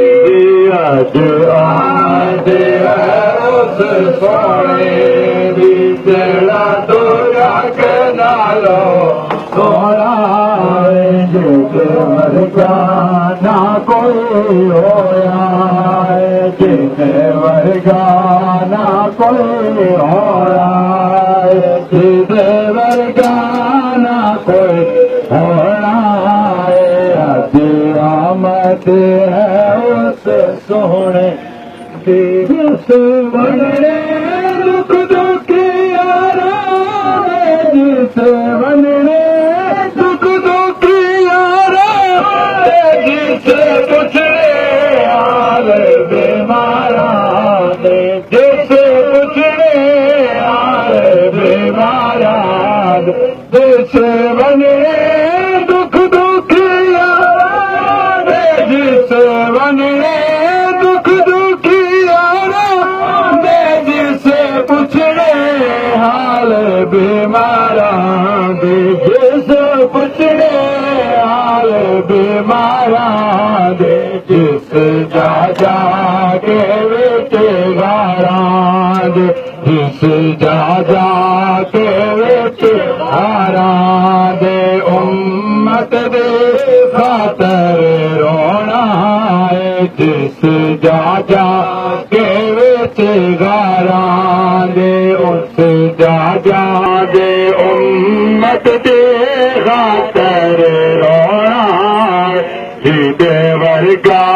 अज आद उस सोने दी जेड़ा दूरा के नालो सोना जिस वर्गा ना कोई होया जिस वर्गा ना कोई होया जिस वर्गा ना कोई होना अज आमद है उस सोने दिवस बनने दुख दुखी यारा जिस बनने दुख दुखी यारा जिस पुछड़े हाल बीमारा जिस पुछड़े हाल बीमारा जिस बनने दुख दुखी यारा जिस बनने दुख दुखी यारा जिसे पुछड़े हाल बीमारा जिस पुछड़े हाल बीमारा जिस जा जा के विच गारा जिस जा जा के विच हारा दे उम्मत दे खातर रोना है जिस जा जा के विच गारा दे उस जा जा दे उम्मत दे खातर रोना जिदे वर्गा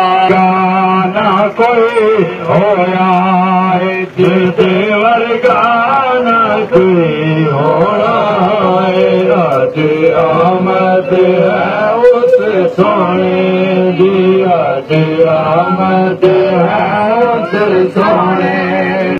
ना कोई होया जिदे वर्गा ना कोई होया अज आमद है उस सोने दी अज आमद है उस सोने